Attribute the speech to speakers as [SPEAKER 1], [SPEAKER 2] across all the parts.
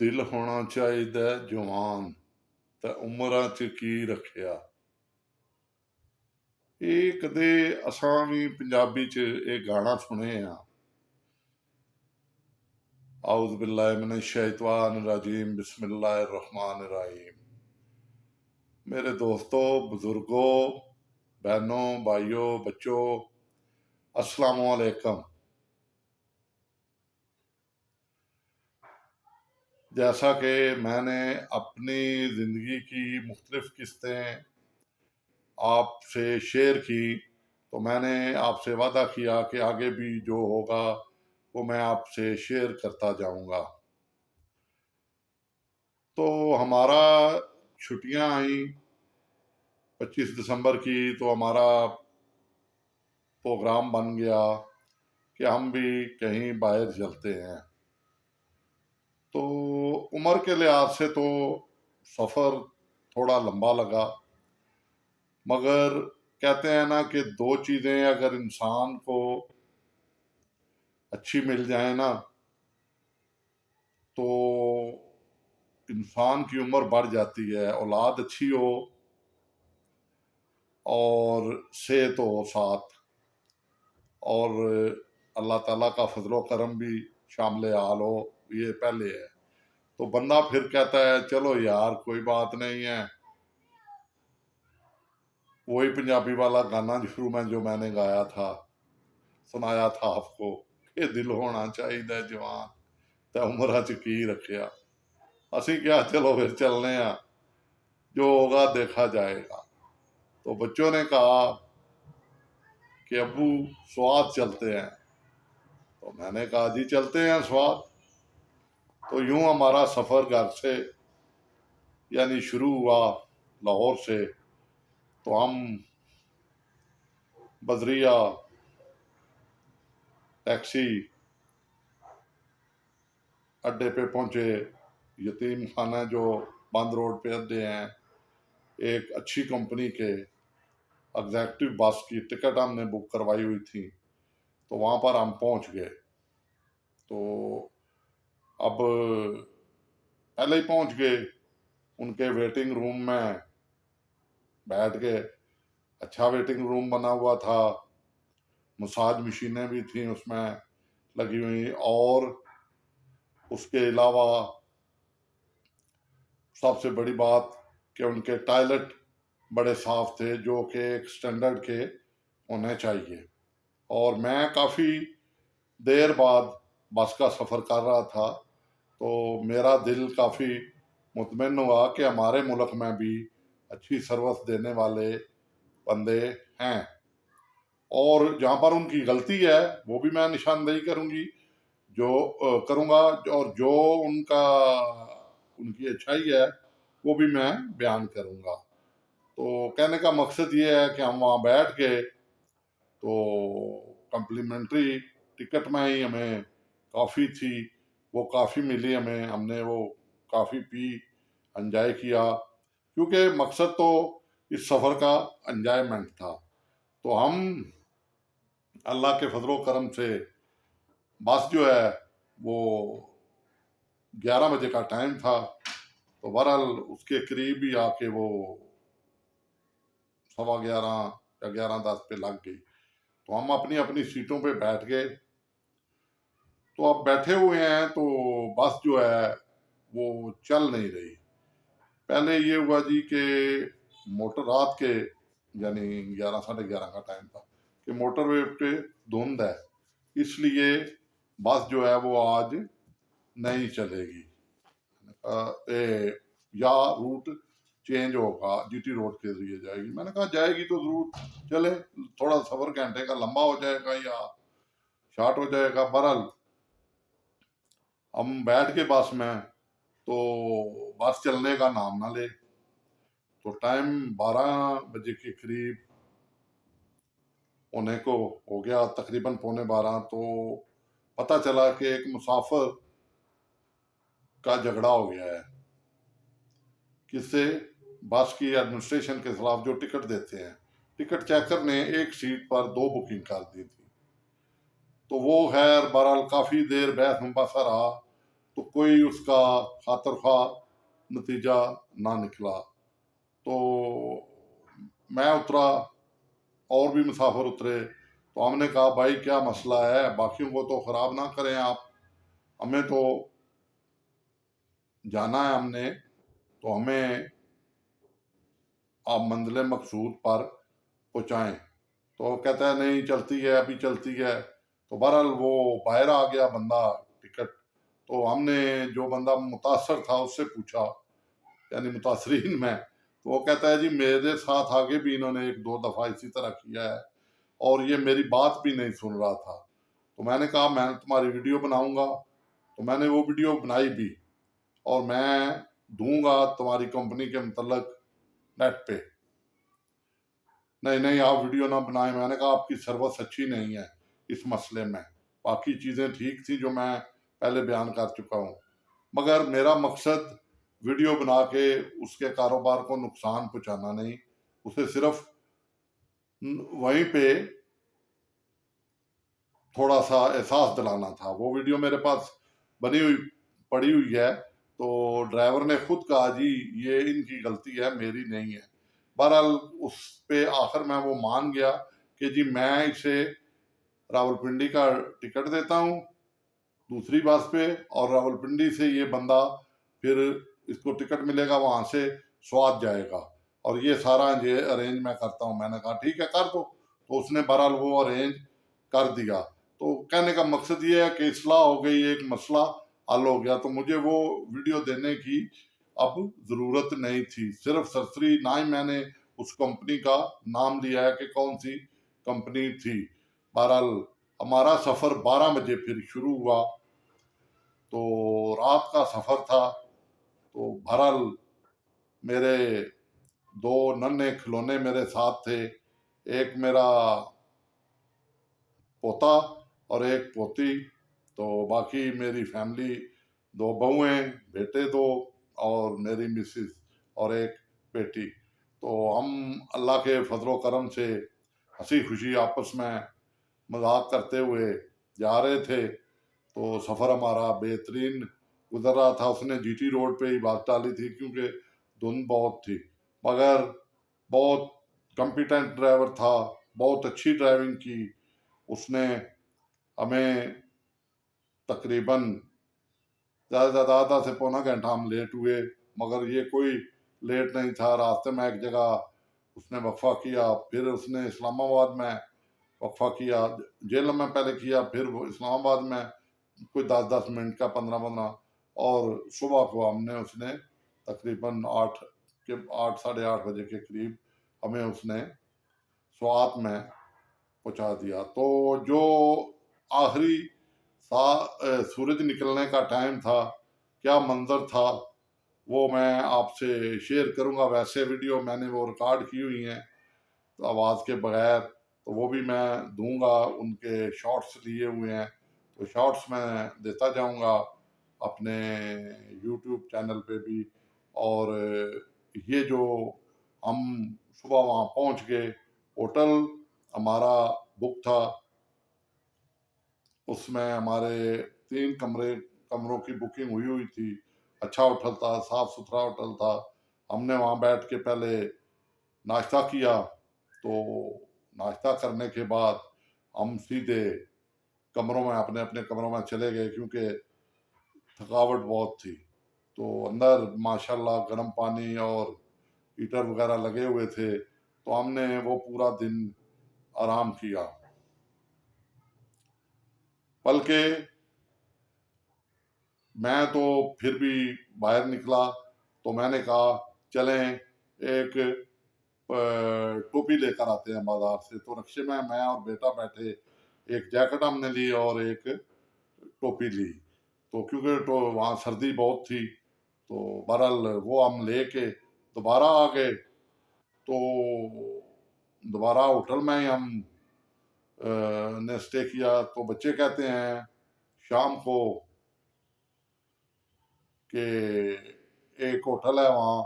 [SPEAKER 1] दिल होना चाहिदा जवान ते उमरां च की रखिया। ਇਹ ਕਦੇ ਅਸਾਂ ਵੀ ਪੰਜਾਬੀ ਚ ਇਹ ਗਾਣਾ ਸੁਣੇ ਆ। ਆਉਜ਼ ਬਿल्लाहि मिनश शैतानिर रजीम बिस्मिल्लाहिर रहमानिर रहीम। मेरे दोस्तों, बुजुर्गों, बहनों, भाइयों, बच्चों, अस्सलामु अलैकुम। जैसा कि मैंने अपनी ज़िंदगी की मुख्तलिफ किस्तें आपसे शेयर की, तो मैंने आपसे वादा किया कि आगे भी जो होगा वो मैं आपसे शेयर करता जाऊंगा। तो हमारा छुट्टियां आई 25 दिसंबर की, तो हमारा प्रोग्राम बन गया कि हम भी कहीं बाहर चलते हैं। तो उम्र के लिहाज से तो सफ़र थोड़ा लंबा लगा, मगर कहते हैं ना कि दो चीज़ें अगर इंसान को अच्छी मिल जाए ना, तो इंसान की उम्र बढ़ जाती है। औलाद अच्छी हो और सेहत हो साथ, और अल्लाह ताला का फजलो करम भी शामिल हाल हो, ये पहले है। तो बंदा फिर कहता है चलो यार कोई बात नहीं है। वही पंजाबी वाला गाना शुरू में जो मैंने गाया था, सुनाया था आपको, कि दिल होना चाहिए जवान ते उमरां च की रखिया। असी क्या, चलो फिर चलने हैं, जो होगा देखा जाएगा। तो बच्चों ने कहा कि अब्बू स्वाद चलते हैं, तो मैंने कहा जी चलते हैं स्वाद। तो यूं हमारा सफ़र घर से यानी शुरू हुआ लाहौर से। तो हम बजरिया टैक्सी अड्डे पे पहुंचे। यतीम खाना जो बंद रोड पे अड्डे हैं, एक अच्छी कंपनी के एग्जैक्टिव बस की टिकट हमने बुक करवाई हुई थी, तो वहाँ पर हम पहुंच गए। तो अब पहले ही पहुंच गए, उनके वेटिंग रूम में बैठ गए। अच्छा वेटिंग रूम बना हुआ था, मसाज मशीनें भी थी उसमें लगी हुई, और उसके अलावा सबसे बड़ी बात कि उनके टॉयलेट बड़े साफ थे, जो कि एक स्टैंडर्ड के होने चाहिए। और मैं काफ़ी देर बाद बस का सफ़र कर रहा था, तो मेरा दिल काफ़ी मुतमईन हुआ कि हमारे मुल्क में भी अच्छी सर्विस देने वाले बंदे हैं। और जहाँ पर उनकी गलती है वो भी मैं निशानदेही करूँगी, करूँगा, और जो उनकी अच्छाई है वो भी मैं बयान करूँगा। तो कहने का मकसद ये है कि हम वहाँ बैठ गए, तो कम्प्लीमेंट्री टिकट में ही हमें कॉफ़ी थी, वो कॉफ़ी मिली हमें। हमने वो कॉफ़ी पी, एंजॉय किया, क्योंकि मकसद तो इस सफ़र का एंजॉयमेंट था। तो हम अल्लाह के फजलो करम से बस जो है वो 11 बजे का टाइम था, तो बहरहाल उसके करीब ही आके वो 11:15 या 11:10 पे लग गई। तो हम अपनी अपनी सीटों पे बैठ गए। तो अब बैठे हुए हैं, तो बस जो है वो चल नहीं रही। पहले ये हुआ जी कि मोटर रात के यानी 11 11:30 का टाइम था कि मोटरवे पे धुंध है, इसलिए बस जो है वो आज नहीं चलेगी। या रूट चेंज होगा, जीटी रोड के जरिए जाएगी। मैंने कहा जाएगी तो रूट चले, थोड़ा सफर घंटे का लंबा हो जाएगा या शॉर्ट हो जाएगा। बहरहाल हम बैठ के बस में, तो बस चलने का नाम ना ले। तो टाइम 12 बजे के करीब होने को हो गया, तकरीबन 11:45। तो पता चला कि एक मुसाफिर का झगड़ा हो गया है। किससे? बस की एडमिनिस्ट्रेशन के खिलाफ, जो टिकट देते हैं। टिकट चेकर ने एक सीट पर 2 बुकिंग कर दी थी। तो वो खैर बहरहाल काफ़ी देर बहस मुबासा रहा। तो कोई उसका खातर खा नतीजा ना निकला। तो मैं उतरा, और भी मुसाफिर उतरे, तो हमने कहा भाई क्या मसला है, बाकियों को तो खराब ना करें आप, हमें तो जाना है हमने, तो हमें आप मंजिल मकसूद पर पहुंचाएं। तो कहता है नहीं चलती है, अभी चलती है। तो बहरहाल वो बाहर आ गया बंदा टिकट। तो हमने जो बंदा मुतासर था उससे पूछा, यानी मुतासरीन में, तो वो कहता है जी मेरे साथ आगे भी इन्होंने एक दो दफा इसी तरह किया है और ये मेरी बात भी नहीं सुन रहा था। तो मैंने कहा मैं तुम्हारी वीडियो बनाऊंगा। तो मैंने वो वीडियो बनाई भी, और मैं दूंगा तुम्हारी कंपनी के मतलब नेट पे। नहीं नहीं आप वीडियो ना बनाए, मैंने कहा आपकी सर्विस अच्छी नहीं है इस मसले में। बाकी चीज़ें ठीक थी जो मैं पहले बयान कर चुका हूँ, मगर मेरा मकसद वीडियो बना के उसके कारोबार को नुकसान पहुंचाना नहीं, उसे सिर्फ वहीं पे थोड़ा सा एहसास दिलाना था। वो वीडियो मेरे पास बनी हुई पड़ी हुई है। तो ड्राइवर ने खुद कहा जी ये इनकी गलती है, मेरी नहीं है। बहरहाल उस पे आखिर में वो मान गया कि जी मैं इसे रावलपिंडी का टिकट देता हूँ दूसरी बस पे, और रावलपिंडी से ये बंदा फिर इसको टिकट मिलेगा वहां से स्वाद जाएगा, और ये सारा ये अरेंज मैं करता हूँ। मैंने कहा ठीक है कर दो। तो उसने बहरहाल वो अरेंज कर दिया। तो कहने का मकसद ये है कि इस्लाह हो गई, एक मसला हल हो गया। तो मुझे वो वीडियो देने की अब जरूरत नहीं थी। सिर्फ सरसरी ना ही मैंने उस कंपनी का नाम लिया है कि कौन सी कंपनी थी। बहरहाल हमारा सफर 12 बजे फिर शुरू हुआ। तो रात का सफर था। तो बहरहाल मेरे दो नन्हे खिलौने मेरे साथ थे, एक मेरा पोता और एक पोती। तो बाकी मेरी फैमिली, दो बहुएं, बेटे दो, और मेरी मिसिस और एक बेटी। तो हम अल्लाह के फजलो करम से हंसी खुशी आपस में मजाक करते हुए जा रहे थे। तो सफ़र हमारा बेहतरीन गुजर रहा था। उसने जीटी रोड पे ही बात डाली थी क्योंकि धुंध बहुत थी, मगर बहुत कॉम्पिटेंट ड्राइवर था, बहुत अच्छी ड्राइविंग की उसने। हमें तकरीबन ज़्यादा से ज़्यादा आधा से पौना घंटा हम लेट हुए, मगर ये कोई लेट नहीं था। रास्ते में एक जगह उसने वक्फा किया, फिर उसने इस्लामाबाद में वक्फा किया, जेल में पहले किया, फिर वो इस्लामाबाद में कोई 10-10 मिनट का, 15-15। और सुबह को हमने उसने तकरीबन 8 साढ़े 8 बजे के करीब हमें उसने स्वात में पहुंचा दिया। तो जो आखिरी सूरज निकलने का टाइम था, क्या मंजर था वो मैं आपसे शेयर करूंगा। वैसे वीडियो मैंने वो रिकॉर्ड की हुई हैं तो आवाज़ के बगैर, तो वो भी मैं दूंगा, उनके शॉर्ट्स लिए हुए हैं तो शॉर्ट्स मैं देता जाऊंगा अपने यूट्यूब चैनल पे भी। और ये जो हम सुबह वहाँ पहुँच गए, होटल हमारा बुक था, उसमें हमारे 3 कमरों की बुकिंग हुई हुई थी। अच्छा होटल था, साफ सुथरा होटल था। हमने वहाँ बैठ के पहले नाश्ता किया। तो नाश्ता करने के बाद हम सीधे कमरों में, अपने अपने कमरों में चले गए क्योंकि थकावट बहुत थी। तो अंदर माशाल्लाह गर्म पानी और हीटर वगैरह लगे हुए थे, तो हमने वो पूरा दिन आराम किया। बल्कि मैं तो फिर भी बाहर निकला, तो मैंने कहा चलें एक टोपी लेकर आते हैं बाजार से। तो रिक्शे में मैं और बेटा बैठे, एक जैकेट हमने ली और एक टोपी ली। तो क्योंकि तो वहाँ सर्दी बहुत थी, तो बहरहाल वो हम लेके दोबारा आ गए। तो दोबारा होटल में ही हम ने स्टे किया। तो बच्चे कहते हैं शाम को कि एक होटल है वहाँ,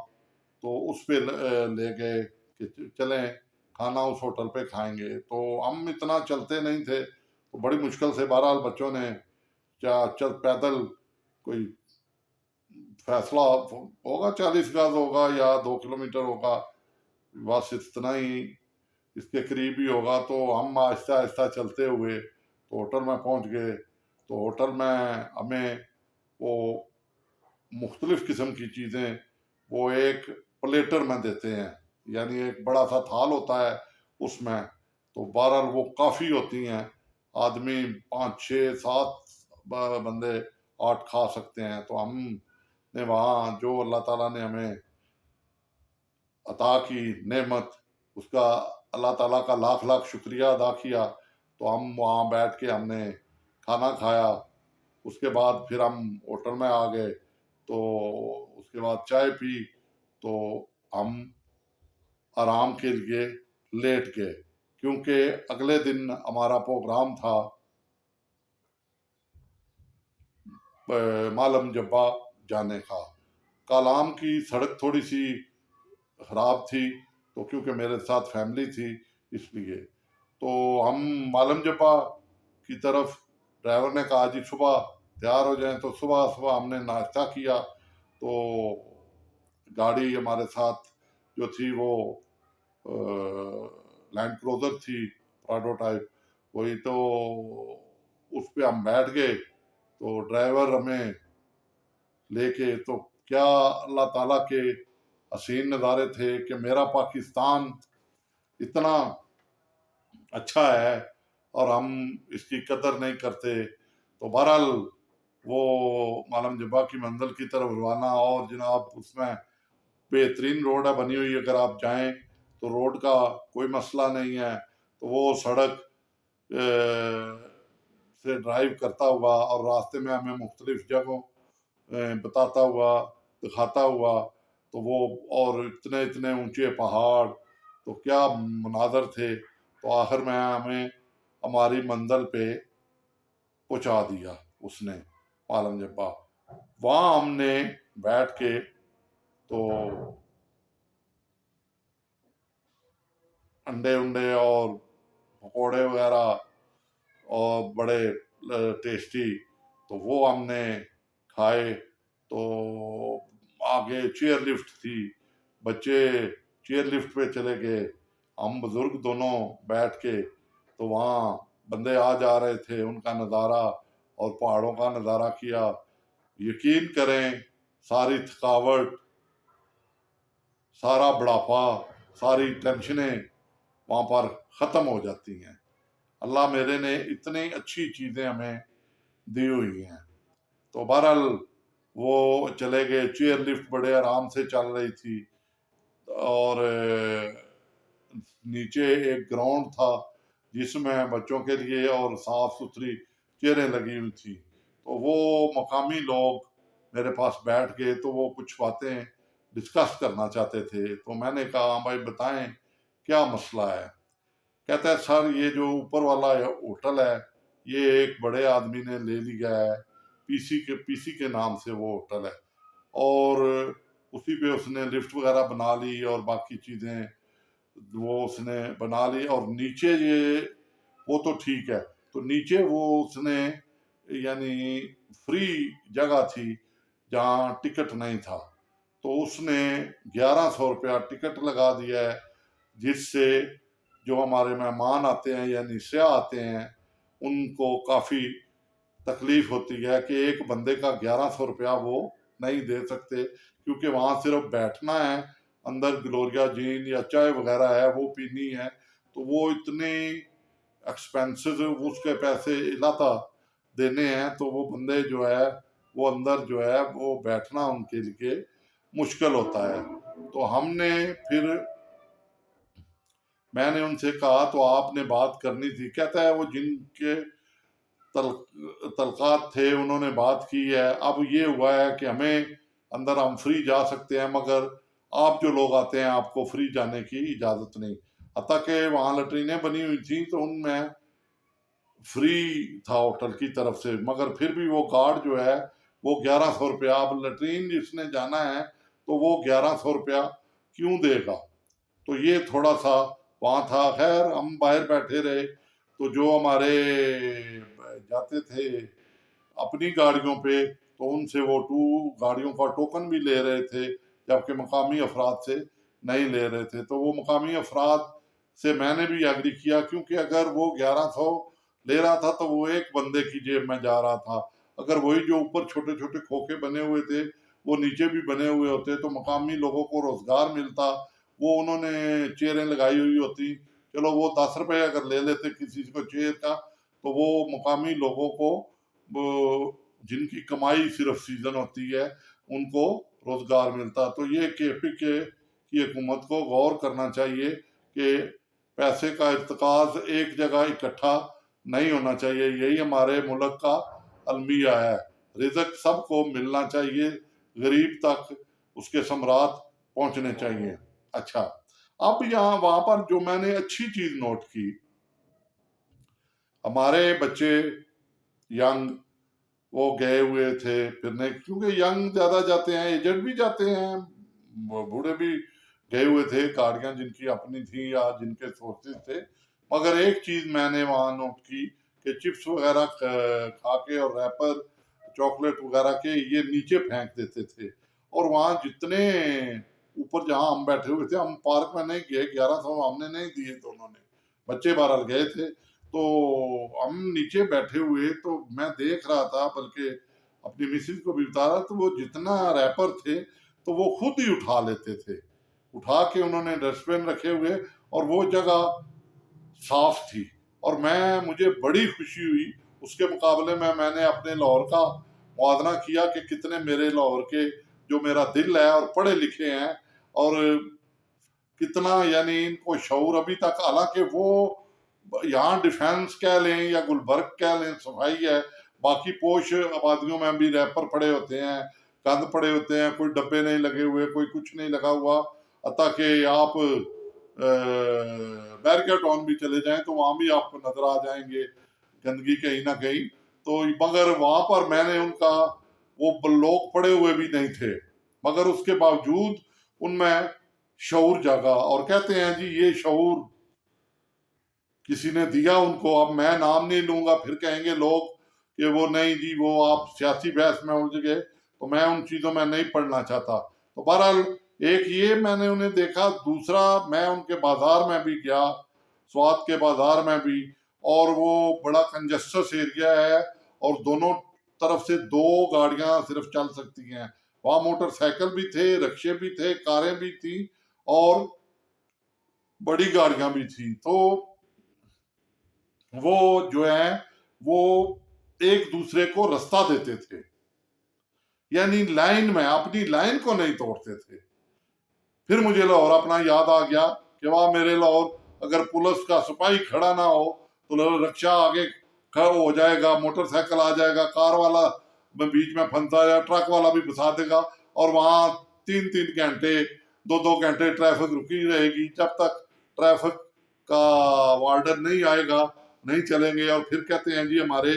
[SPEAKER 1] तो उस पे ले गए कि चलें खाना उस होटल पे खाएंगे। तो हम इतना चलते नहीं थे, तो बड़ी मुश्किल से बहरहाल बच्चों ने क्या चल पैदल कोई फैसला होगा, 40 गज होगा या 2 किलोमीटर होगा, बस इतना ही, इसके करीब ही होगा। तो हम आहिस्ता आहिस्ता चलते हुए तो होटल में पहुंच गए। तो होटल में हमें वो मुख्तलिफ किस्म की चीज़ें वो एक प्लेटर में देते हैं, यानी एक बड़ा सा थाल होता है उसमें। तो बहरहाल वो काफ़ी होती हैं, आदमी 5 6 7 बंदे 8 खा सकते हैं। तो हमने वहाँ जो अल्लाह ताला ने हमें अता की नेमत, उसका अल्लाह ताला का लाख लाख शुक्रिया अदा किया। तो हम वहाँ बैठ के हमने खाना खाया। उसके बाद फिर हम होटल में आ गए। तो उसके बाद चाय पी। तो हम आराम के लिए लेट गए, क्योंकि अगले दिन हमारा प्रोग्राम था मालम जब्बा जाने का। कालाम की सड़क थोड़ी सी खराब थी, तो क्योंकि मेरे साथ फैमिली थी इसलिए। तो हम मालम जब्बा की तरफ, ड्राइवर ने कहा जी सुबह तैयार हो जाएं। तो सुबह सुबह हमने नाश्ता किया। तो गाड़ी हमारे साथ जो थी वो लैंड क्रूजर थी, प्राडो टाइप वही। तो उस पे हम बैठ गए। तो ड्राइवर हमें लेके, तो क्या अल्लाह ताला के हसीन नज़ारे थे कि मेरा पाकिस्तान इतना अच्छा है और हम इसकी कदर नहीं करते। तो बहरहाल वो मालम जब्बा की मंजिल की तरफ रवाना। और जनाब उसमें बेहतरीन रोड है बनी हुई, अगर आप जाएं तो रोड का कोई मसला नहीं है। तो वो सड़क से ड्राइव करता हुआ और रास्ते में हमें मुख्तलिफ जगहों बताता हुआ, दिखाता हुआ। तो वो और इतने इतने ऊंचे पहाड़, तो क्या मनाजर थे। तो आखिर में हमें हमारी मंजिल पे पहुंचा दिया उसने, मालम जब्बा। वहाँ हमने बैठ के तो अंडे उंडे और पकौड़े वगैरह और बड़े टेस्टी, तो वो हमने खाए। तो आगे चेयर लिफ्ट थी, बच्चे चेयर लिफ्ट पे चले गए, हम बुजुर्ग दोनों बैठ के। तो वहाँ बंदे आ जा रहे थे, उनका नज़ारा और पहाड़ों का नज़ारा किया। यकीन करें, सारी थकावट, सारा बुढ़ापा, सारी टेंशनें वहाँ पर ख़त्म हो जाती हैं। अल्लाह मेरे ने इतनी अच्छी चीज़ें हमें दी हुई हैं। तो बहरहाल वो चले गए, चेयर लिफ्ट बड़े आराम से चल रही थी। और नीचे एक ग्राउंड था जिसमें बच्चों के लिए और साफ सुथरी चेयरें लगी हुई थी। तो वो मकामी लोग मेरे पास बैठ गए। तो वो कुछ बातें डिस्कस करना चाहते थे। तो मैंने कहा हाँ भाई बताएं क्या मसला है। कहता है सर ये जो ऊपर वाला होटल है ये एक बड़े आदमी ने ले लिया है, पीसी के नाम से वो होटल है। और उसी पे उसने लिफ्ट वगैरह बना ली और बाकी चीज़ें वो उसने बना ली। और नीचे ये वो तो ठीक है, तो नीचे वो उसने यानी फ्री जगह थी जहाँ टिकट नहीं था। तो उसने 1100 रुपया टिकट लगा दिया है, जिससे जो हमारे मेहमान आते हैं यानी सयाह आते हैं उनको काफ़ी तकलीफ होती है कि एक बंदे का 1100 रुपया वो नहीं दे सकते, क्योंकि वहाँ सिर्फ बैठना है, अंदर ग्लोरिया जीन या चाय वगैरह है वो पीनी है। तो वो इतने एक्सपेंसिव उसके पैसे इलाता देने हैं, तो वो बंदे जो है वो अंदर जो है वो बैठना उनके लिए मुश्किल होता है। तो हमने फिर मैंने उनसे कहा तो आपने बात करनी थी। कहता है वो जिनके तल तलकात थे उन्होंने बात की है। अब ये हुआ है कि हमें अंदर हम फ्री जा सकते हैं, मगर आप जो लोग आते हैं आपको फ्री जाने की इजाज़त नहीं। हत्ता कि वहाँ लैट्रीनें बनी हुई थी तो उनमें फ्री था होटल की तरफ से, मगर फिर भी वो गार्ड जो है वो 1100 रुपया, अब लैट्रीन जिसने जाना है तो वो 1100 रुपया क्यों देगा। तो ये थोड़ा सा वहाँ था। खैर हम बाहर बैठे रहे। तो जो हमारे जाते थे अपनी गाड़ियों पे, तो उनसे वो गाड़ियों का टोकन भी ले रहे थे, जबकि मकामी अफराद से नहीं ले रहे थे। तो वो मकामी अफराद से मैंने भी एग्री किया, क्योंकि अगर वो 1100 ले रहा था तो वो एक बंदे की जेब में जा रहा था। अगर वही जो ऊपर छोटे छोटे खोखे बने हुए थे वो नीचे भी बने हुए होते तो मकामी लोगों को रोजगार मिलता। वो उन्होंने चेयरें लगाई हुई होती, चलो वो 10 रुपए अगर ले लेते किसी को चेयर का, तो वो मकामी लोगों को, वो जिनकी कमाई सिर्फ सीजन होती है, उनको रोजगार मिलता। तो ये केपी के की हुकूमत को गौर करना चाहिए कि पैसे का इर्तिकाज एक जगह इकट्ठा नहीं होना चाहिए। यही हमारे मुल्क का अलमिया है। रिजक सबको मिलना चाहिए, गरीब तक उसके सम्राट पहुंचने चाहिए। अच्छा, अब यहाँ वहां पर जो मैंने अच्छी चीज नोट की, हमारे बच्चे यंग वो गए हुए थे फिरने, क्योंकि यंग ज्यादा जाते हैं, एजेड भी जाते हैं, बूढ़े भी गए हुए थे, गाड़ियां जिनकी अपनी थी या जिनके सोर्सेज थे। मगर एक चीज मैंने वहां नोट की कि चिप्स वगैरह खा के और रैपर चॉकलेट वगैरह के ये नीचे फेंक देते थे। और वहां जितने ऊपर जहां हम बैठे हुए थे, हम पार्क में नहीं गए, 1100 हमने नहीं दिए दोनों ने, बच्चे बहरहाल गए थे। तो हम नीचे बैठे हुए, तो मैं देख रहा था, बल्कि अपनी मिसिज को भी बता रहा, तो वो जितना रैपर थे तो वो खुद ही उठा लेते थे, उठा के उन्होंने डस्टबिन रखे हुए, और वो जगह साफ थी। और मुझे बड़ी खुशी हुई। उसके मुकाबले में मैंने अपने लाहौर का मुआवजा किया कि कितने मेरे लाहौर के, जो मेरा दिल है और पढ़े लिखे हैं, और कितना यानी इनको शऊर अभी तक, हालांकि वो यहाँ डिफेंस कह लें या गुलबर्ग कह लें, सफाई है, बाकी पोश आबादियों में भी रैपर पड़े होते हैं, गंद पड़े होते हैं, कोई डब्बे नहीं लगे हुए, कोई कुछ नहीं लगा हुआ। अतः कि आप बैरिकेड टाउन भी चले जाएं तो वहां भी आपको नजर आ जाएंगे गंदगी कहीं ना कहीं। तो मगर वहां पर मैंने उनका, वो लोग पड़े हुए भी नहीं थे, मगर उसके बावजूद उनमें शऊर जागा। और कहते हैं जी ये शऊर किसी ने दिया उनको। अब मैं नाम नहीं लूंगा, फिर कहेंगे लोग कि वो नहीं जी, वो आप सियासी बहस में उलझ गए, तो मैं उन चीजों में नहीं पढ़ना चाहता। तो बहरहाल एक ये मैंने उन्हें देखा, दूसरा मैं उनके बाजार में भी गया, स्वाद के बाजार में भी, और वो बड़ा कंजस्टस एरिया है, और दोनों तरफ से दो गाड़ियां सिर्फ चल सकती हैं। वहां मोटरसाइकिल भी थे, रिक्शे भी थे, कारें भी थी, और बड़ी गाड़ियां भी थी। तो वो जो है वो एक दूसरे को रास्ता देते थे, यानी लाइन में अपनी लाइन को नहीं तोड़ते थे। फिर मुझे लाहौर अपना याद आ गया कि वाह मेरे लाहौर, अगर पुलिस का सिपाही खड़ा ना हो तो रिक्शा आगे खड़ा हो जाएगा, मोटरसाइकिल आ जाएगा, कार वाला बीच में फंसा या ट्रक वाला भी फंसा देगा, और वहां 3-3 घंटे 2-2 घंटे ट्रैफिक रुकी रहेगी, जब तक ट्रैफिक का वार्डन नहीं आएगा नहीं चलेंगे। और फिर कहते हैं जी हमारे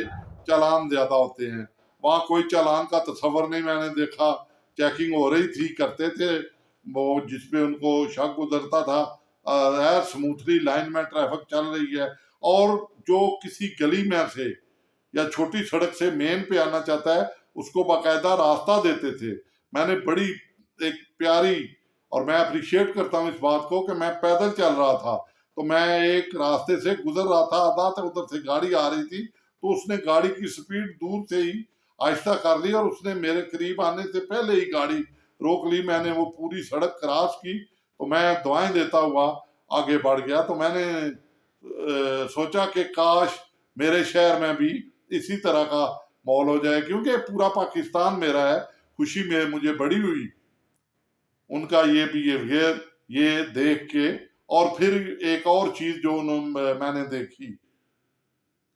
[SPEAKER 1] चालान ज्यादा होते हैं। वहां कोई चालान का तस्वर नहीं मैंने देखा, चेकिंग हो रही थी, करते थे वो, जिसपे उनको शक गुजरता था स्मूथली लाइन में ट्रैफिक चल रही है। और जो किसी गली में से या छोटी सड़क से मेन पे आना चाहता है उसको बाकायदा रास्ता देते थे। मैंने बड़ी एक प्यारी, और मैं अप्रिशिएट करता हूँ इस बात को, कि मैं पैदल चल रहा था, तो मैं एक रास्ते से गुजर रहा था, आधा तक उधर से गाड़ी आ रही थी, तो उसने गाड़ी की स्पीड दूर से ही आहिस्ता कर ली, और उसने मेरे करीब आने से पहले ही गाड़ी रोक ली। मैंने वो पूरी सड़क क्रॉस की, तो मैं दुआएं देता हुआ आगे बढ़ गया। तो मैंने सोचा कि काश मेरे शहर में भी इसी तरह का माहौल हो जाए, क्योंकि पूरा पाकिस्तान मेरा है। खुशी में मुझे बड़ी हुई उनका ये बिहेवियर ये देख के। और फिर एक और चीज जो मैंने देखी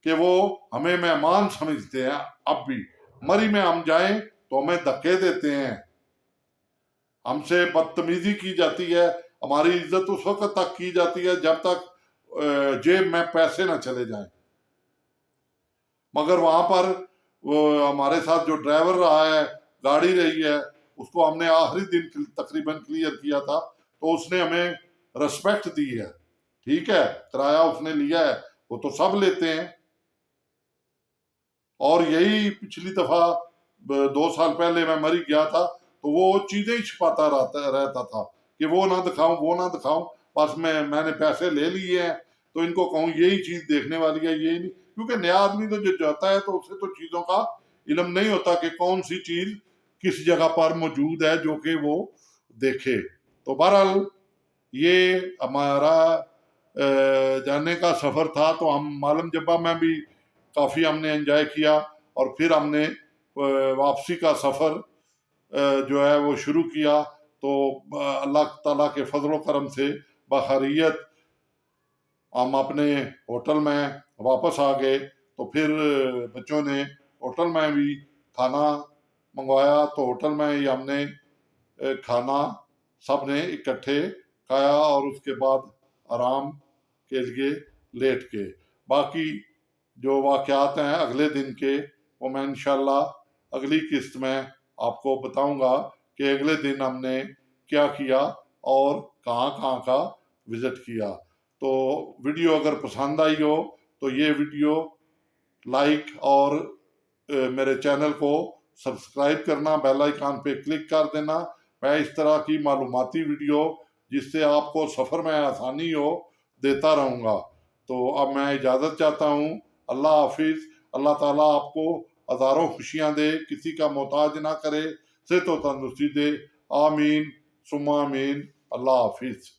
[SPEAKER 1] कि वो हमें मेहमान समझते हैं। अब भी मरी में हम जाएं तो हमें धक्के देते हैं, हमसे बदतमीजी की जाती है, हमारी इज्जत उस वक्त तक की जाती है जब तक जेब में पैसे ना चले जाएं। मगर वहां पर वो हमारे साथ जो ड्राइवर रहा है, गाड़ी रही है, उसको हमने आखिरी दिन तकरीबन क्लियर किया था, तो उसने हमें रिस्पेक्ट दी है। ठीक है, किराया उसने लिया है, वो तो सब लेते हैं। और यही पिछली दफा 2 साल पहले मैं मरी गया था, तो वो चीजें ही छिपाता रहता था कि वो ना दिखाऊं, वो ना दिखाऊं। बस मैंने पैसे ले लिए हैं तो इनको कहूँ यही चीज देखने वाली है, यही नहीं। क्योंकि नया आदमी तो जो जाता है तो उसे तो चीजों का इल्म नहीं होता कि कौन सी चीज किस जगह पर मौजूद है जो कि वो देखे। तो बहरहाल ये हमारा जाने का सफर था। तो हम मालम जब्बा में भी काफी हमने एंजॉय किया, और फिर हमने वापसी का सफर जो है वो शुरू किया। तो अल्लाह ताला के फजल करम से बखैरियत हम अपने होटल में वापस आ गए। तो फिर बच्चों ने होटल में भी खाना मंगवाया, तो होटल में ही हमने खाना सब ने इकट्ठे खाया, और उसके बाद आराम के लिए लेट के बाकी जो वाक़यात हैं अगले दिन के, वो मैं इंशाल्लाह अगली किस्त में आपको बताऊंगा कि अगले दिन हमने क्या किया और कहाँ कहाँ का विज़िट किया। तो वीडियो अगर पसंद आई हो तो ये वीडियो लाइक और मेरे चैनल को सब्सक्राइब करना, बेल आइकन पे क्लिक कर देना। मैं इस तरह की मालूमाती वीडियो जिससे आपको सफ़र में आसानी हो देता रहूँगा। तो अब मैं इजाज़त चाहता हूँ। अल्लाह हाफिज़। अल्लाह ताला आपको हज़ारों खुशियाँ दे, किसी का मोहताज ना करे, सेहत व तंदुरुस्ती दे। आमीन सुम्मा आमीन। अल्लाह हाफिज़।